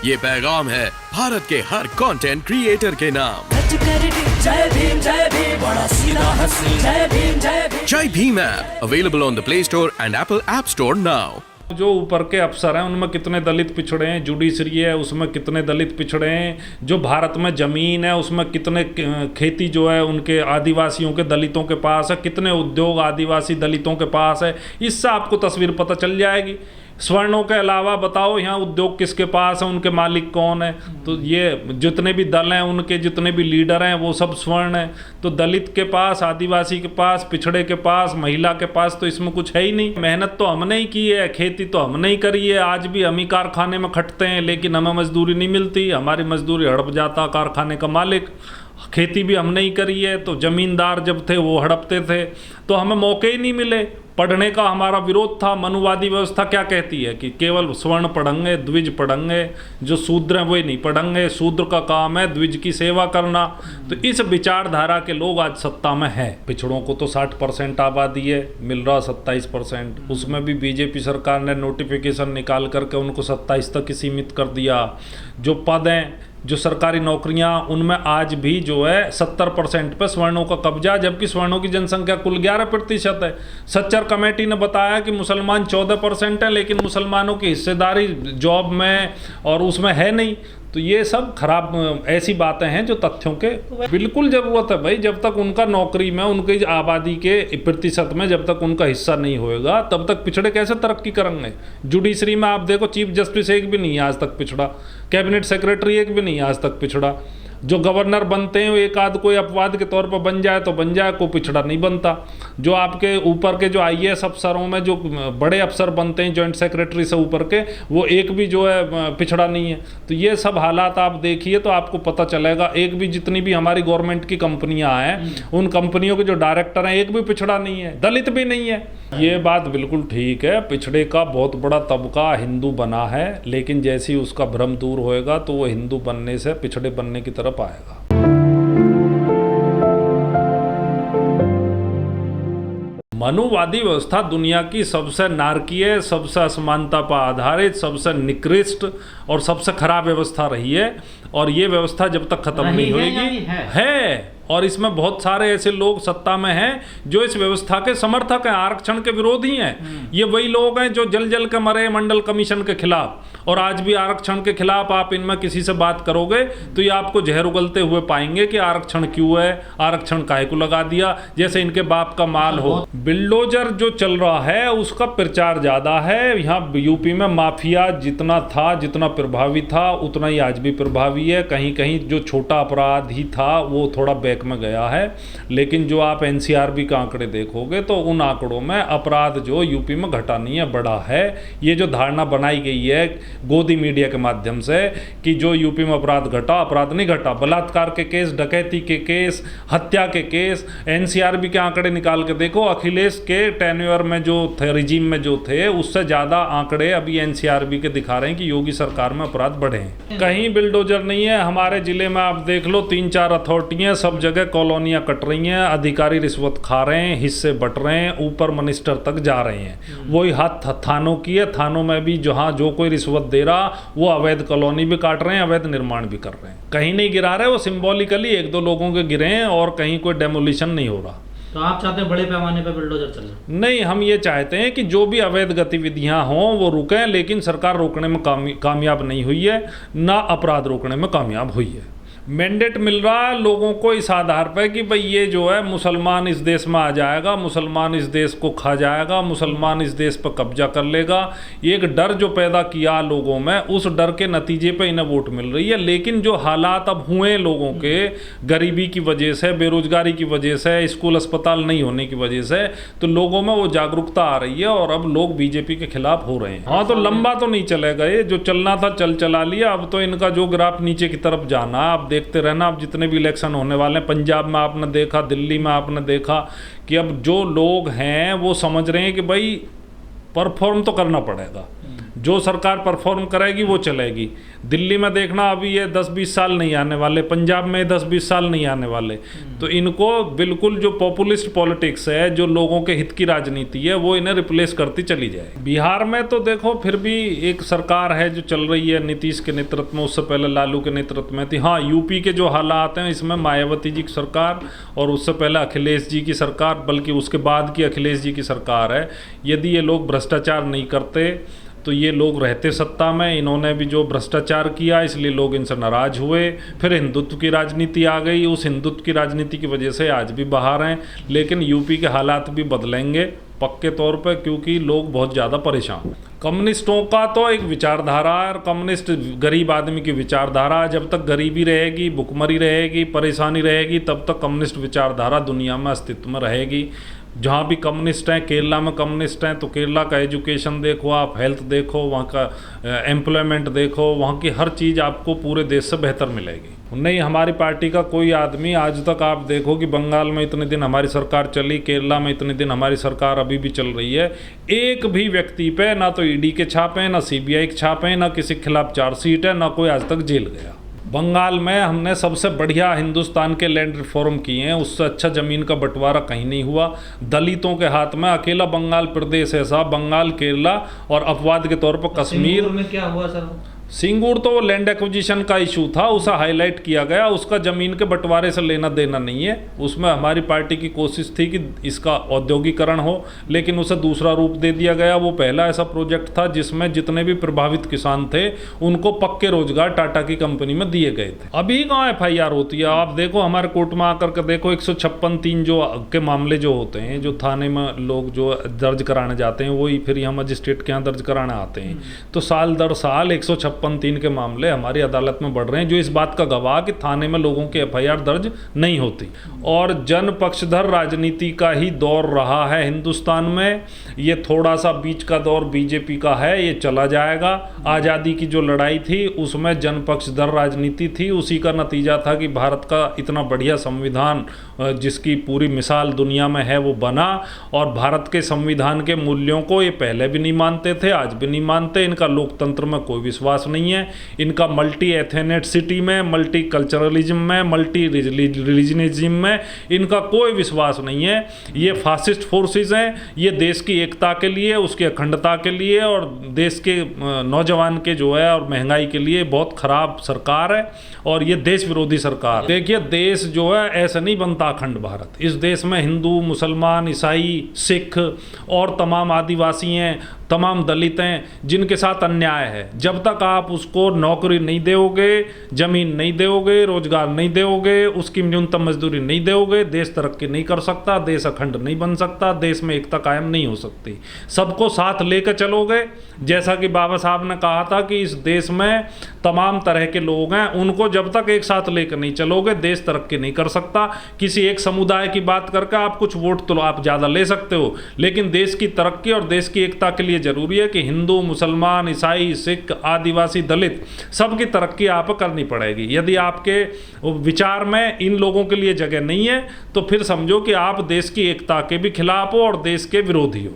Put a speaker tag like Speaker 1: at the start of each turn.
Speaker 1: ये पैगाम है भारत के हर कंटेंट क्रिएटर के नाम।
Speaker 2: जय भीम बड़ा सीधा हंसी, जय भीम।
Speaker 1: जय Bhim app available on the play store and Apple app store now.
Speaker 3: जो ऊपर के अफसर हैं उनमें कितने दलित पिछड़े हैं, जुडिशरी है उसमें कितने दलित पिछड़े हैं, जो भारत में ज़मीन है उसमें कितने खेती जो है उनके आदिवासियों के दलितों के पास है, कितने उद्योग आदिवासी दलितों के पास है, इससे आपको तस्वीर पता चल जाएगी। स्वर्णों के अलावा बताओ यहाँ उद्योग किसके पास है, उनके मालिक कौन है। तो ये जितने भी दल हैं उनके जितने भी लीडर हैं वो सब स्वर्ण हैं। तो दलित के पास, आदिवासी के पास, पिछड़े के पास, महिला के पास तो इसमें कुछ है ही नहीं। मेहनत तो हमने ही की है, खेती तो हमने ही करी है, आज भी हम ही कारखाने में खटते हैं, लेकिन हमें मजदूरी नहीं मिलती। हमारी मजदूरी हड़प जाता कारखाने का मालिक। खेती भी हमने ही करी है, तो ज़मींदार जब थे वो हड़पते थे, तो हमें मौके ही नहीं मिले। पढ़ने का हमारा विरोध था। मनुवादी व्यवस्था क्या कहती है कि केवल स्वर्ण पढ़ेंगे, द्विज पढ़ेंगे, जो शूद्र हैं वही नहीं पढ़ेंगे, शूद्र का काम है द्विज की सेवा करना। तो इस विचारधारा के लोग आज सत्ता में हैं। पिछड़ों को तो 60% आबादी है, मिल रहा 27%। उसमें भी बीजेपी सरकार ने नोटिफिकेशन निकाल करके उनको 27 तक ही सीमित कर दिया। जो पद हैं, जो सरकारी नौकरियां, उनमें आज भी जो है 70% पे सवर्णों का कब्जा, जबकि सवर्णों की जनसंख्या कुल 11% है। सच्चर कमेटी ने बताया कि मुसलमान 14% है, लेकिन मुसलमानों की हिस्सेदारी जॉब में और उसमें है नहीं। तो ये सब खराब ऐसी बातें हैं जो तथ्यों के बिल्कुल ज़रूरत है भाई। जब तक उनका नौकरी में, उनकी आबादी के प्रतिशत में जब तक उनका हिस्सा नहीं होएगा, तब तक पिछड़े कैसे तरक्की करेंगे। जुडिशरी में आप देखो, चीफ जस्टिस एक भी नहीं है आज तक पिछड़ा, कैबिनेट सेक्रेटरी एक भी नहीं है आज तक पिछड़ा। जो गवर्नर बनते हैं एक आध कोई अपवाद के तौर पर बन जाए तो बन जाए, कोई पिछड़ा नहीं बनता। जो आपके ऊपर के जो IAS अफसरों में जो बड़े अफसर बनते हैं, जॉइंट सेक्रेटरी से ऊपर के, वो एक भी जो है पिछड़ा नहीं है। तो ये सब हालात आप देखिए तो आपको पता चलेगा। एक भी जितनी भी हमारी गवर्नमेंट की कंपनियां हैं, उन कंपनियों के जो डायरेक्टर हैं एक भी पिछड़ा नहीं है, दलित भी नहीं है। ये बात बिल्कुल ठीक है, पिछड़े का बहुत बड़ा तबका हिंदू बना है, लेकिन जैसे ही उसका भ्रम दूर होएगा तो वो हिंदू बनने से पिछड़े बनने की तरफ आएगा। मनुवादी व्यवस्था दुनिया की सबसे नारकीय, सबसे असमानता पर आधारित, सबसे निकृष्ट और सबसे खराब व्यवस्था रही है। और ये व्यवस्था जब तक खत्म नहीं होगी है। और इसमें बहुत सारे ऐसे लोग सत्ता में हैं जो इस व्यवस्था के समर्थक हैं, आरक्षण के विरोधी हैं। ये वही लोग हैं जो जल जल के मरे मंडल कमीशन के खिलाफ, और आज भी आरक्षण के खिलाफ आप इनमें किसी से बात करोगे तो ये आपको जहर उगलते हुए पाएंगे कि आरक्षण क्यों है, आरक्षण काहे को लगा दिया, जैसे इनके बाप का माल हो। बिल्डोजर जो चल रहा है उसका प्रचार ज़्यादा है। यहाँ यूपी में माफिया जितना था, जितना प्रभावी था, उतना ही आज भी प्रभावी है। कहीं कहीं जो छोटा अपराध ही था वो थोड़ा में गया है, लेकिन जो आप NCRB के आंकड़े देखोगे तो उन आंकड़ों में अपराध जो यूपी में घटा नहीं है, बढ़ा है। ये जो धारणा बनाई गई है गोदी मीडिया के माध्यम से कि जो यूपी में अपराध घटा, अपराध नहीं घटा। बलात्कार के केस, डकैती के केस, हत्या के केस, NCRB के आंकड़े निकाल के देखो। अखिलेश के टेन्योर में जो थे, रिजीम में जो थे, उससे ज़्यादा आंकड़े अभी NCRB के दिखा रहे हैं कि योगी सरकार में अपराध बढ़े हैं। कहीं बिल्डोजर नहीं है। हमारे जिले में आप देख लो 3-4 अथॉरिटियाँ, सब जगह कॉलोनियां कट रही हैं, अधिकारी रिश्वत खा रहे हैं, हिस्से बट रहे हैं, ऊपर मिनिस्टर तक जा रहे हैं। वही हाथ थानों की है, थानों में भी जहां जो कोई रिश्वत दे रहा वो अवैध कॉलोनी भी काट रहे हैं, अवैध निर्माण भी कर रहे हैं। कहीं नहीं गिरा रहे, वो सिंबॉलिकली 1-2 लोगों के गिरे हैं और कहीं कोई डेमोलिशन नहीं हो रहा।
Speaker 4: तो आप चाहते हैं बड़े पैमाने पर बिल्डोजर चले?
Speaker 3: नहीं, हम ये चाहते हैं कि जो भी अवैध गतिविधियां हों वो रुकें, लेकिन सरकार रोकने में कामयाब नहीं हुई है, ना अपराध रोकने में कामयाब हुई है। मैंडेट मिल रहा है लोगों को इस आधार पर कि भाई ये जो है मुसलमान इस देश में आ जाएगा, मुसलमान इस देश को खा जाएगा, मुसलमान इस देश पर कब्जा कर लेगा। एक डर जो पैदा किया लोगों में, उस डर के नतीजे पे इन्हें वोट मिल रही है। लेकिन जो हालात अब हुए लोगों के, गरीबी की वजह से, बेरोजगारी की वजह से, स्कूल अस्पताल नहीं होने की वजह से, तो लोगों में वो जागरूकता आ रही है और अब लोग बीजेपी के खिलाफ हो रहे हैं। हाँ, तो लंबा तो नहीं चलेगा ये, जो चलना था चला लिया। अब तो इनका जो ग्राफ नीचे की तरफ जाना, आप देखते रहना। अब जितने भी इलेक्शन होने वाले हैं, पंजाब में आपने देखा, दिल्ली में आपने देखा कि अब जो लोग हैं वो समझ रहे हैं कि भाई परफॉर्म तो करना पड़ेगा। जो सरकार परफॉर्म करेगी वो चलेगी। दिल्ली में देखना अभी ये 10-20 साल नहीं आने वाले, पंजाब में 10-20 साल नहीं आने वाले। तो इनको बिल्कुल जो पॉपुलिस्ट पॉलिटिक्स है, जो लोगों के हित की राजनीति है, वो इन्हें रिप्लेस करती चली जाए। बिहार में तो देखो फिर भी एक सरकार है जो चल रही है नीतीश के नेतृत्व में, उससे पहले लालू के नेतृत्व में थी। हाँ, यूपी के जो हालात हैं इसमें मायावती जी की सरकार और उससे पहले अखिलेश जी की सरकार, बल्कि उसके बाद की अखिलेश जी की सरकार है। यदि ये लोग भ्रष्टाचार नहीं करते तो ये लोग रहते सत्ता में। इन्होंने भी जो भ्रष्टाचार किया इसलिए लोग इनसे नाराज हुए। फिर हिंदुत्व की राजनीति आ गई, उस हिंदुत्व की राजनीति की वजह से आज भी बाहर हैं। लेकिन यूपी के हालात भी बदलेंगे पक्के तौर पे, क्योंकि लोग बहुत ज़्यादा परेशान हैं। कम्युनिस्टों का तो एक विचारधारा है, और कम्युनिस्ट गरीब आदमी की विचारधारा है। जब तक गरीबी रहेगी, भुखमरी रहेगी, परेशानी रहेगी, तब तक कम्युनिस्ट विचारधारा दुनिया में अस्तित्व में रहेगी। जहाँ भी कम्युनिस्ट हैं, केरला में कम्युनिस्ट हैं, तो केरला का एजुकेशन देखो, आप हेल्थ देखो, वहाँ का एम्प्लॉयमेंट देखो, वहाँ की हर चीज़ आपको पूरे देश से बेहतर मिलेगी। नहीं, हमारी पार्टी का कोई आदमी आज तक, आप देखो कि बंगाल में इतने दिन हमारी सरकार चली, केरला में इतने दिन हमारी सरकार अभी भी चल रही है, एक भी व्यक्ति पे ना तो ईडी के छापे हैं, ना सीबीआई के छापे हैं, ना किसी के खिलाफ चार्जशीट है, ना कोई आज तक जेल गया। बंगाल में हमने सबसे बढ़िया हिंदुस्तान के लैंड रिफॉर्म किए हैं, उससे अच्छा ज़मीन का बंटवारा कहीं नहीं हुआ। दलितों के हाथ में अकेला बंगाल प्रदेश ऐसा, बंगाल, केरला और अपवाद के तौर पर कश्मीर।
Speaker 4: सिंगूर में क्या हुआ सर?
Speaker 3: सिंगूर तो वो लैंड एक्विजिशन का इशू था, उसे हाईलाइट किया गया, उसका ज़मीन के बंटवारे से लेना देना नहीं है। उसमें हमारी पार्टी की कोशिश थी कि इसका औद्योगिकरण हो, लेकिन उसे दूसरा रूप दे दिया गया। वो पहला ऐसा प्रोजेक्ट था जिसमें जितने भी प्रभावित किसान थे उनको पक्के रोजगार टाटा की कंपनी में दिए गए थे। अभी कहाँ FIR होती है? आप देखो हमारे कोर्ट में आकर के देखो, 156(3) जो के मामले जो होते हैं, जो थाने में लोग जो दर्ज कराने जाते हैं, वही फिर यहाँ मजिस्ट्रेट के यहाँ दर्ज कराने आते हैं। तो साल दर साल 156(3) के मामले हमारी अदालत में बढ़ रहे हैं, जो इस बात का गवाह कि थाने में लोगों की FIR दर्ज नहीं होती। और जन पक्षधर राजनीति का ही दौर रहा है हिंदुस्तान में। ये थोड़ा सा बीच का दौर बीजेपी का है, ये चला जाएगा। आज़ादी की जो लड़ाई थी उसमें जन पक्षधर राजनीति थी, उसी का नतीजा था कि भारत का इतना बढ़िया संविधान, जिसकी पूरी मिसाल दुनिया में है, वो बना। और भारत के संविधान के मूल्यों को ये पहले भी नहीं मानते थे, आज भी नहीं मानते। इनका लोकतंत्र में कोई विश्वास नहीं है, इनका मल्टी एथेनेसिटी में, मल्टी कल्चरलिज्म में, मल्टी रिलीजनिज्म में इनका कोई विश्वास नहीं है। ये फासिस्ट फोर्सेस हैं, ये देश की एकता के लिए, उसकी अखंडता के लिए और देश के नौजवान के जो है और महंगाई के लिए बहुत खराब सरकार है, और ये देश विरोधी सरकार। देखिए, देश जो है ऐसे नहीं बनता अखंड भारत। इस देश में हिंदू, मुसलमान, ईसाई, सिख और तमाम आदिवासी हैं, तमाम दलित हैं, जिनके साथ अन्याय है। जब तक आप उसको नौकरी नहीं दोगे, ज़मीन नहीं दोगे, रोजगार नहीं दोगे, उसकी न्यूनतम मजदूरी नहीं दोगे, देश तरक्की नहीं कर सकता, देश अखंड नहीं बन सकता, देश में एकता कायम नहीं हो सकती। सबको साथ लेकर चलोगे, जैसा कि बाबा साहब ने कहा था कि इस देश में तमाम तरह के लोग हैं, उनको जब तक एक साथ लेकर नहीं चलोगे, देश तरक्की नहीं कर सकता। किसी एक समुदाय की बात करके आप कुछ वोट तो आप ज़्यादा ले सकते हो, लेकिन देश की तरक्की और देश की एकता के लिए जरूरी है कि हिंदू, मुसलमान, ईसाई, सिख, आदिवासी, दलित सबकी तरक्की आप करनी पड़ेगी। यदि आपके विचार में इन लोगों के लिए जगह नहीं है, तो फिर समझो कि आप देश की एकता के भी खिलाफ हो और देश के विरोधी हो।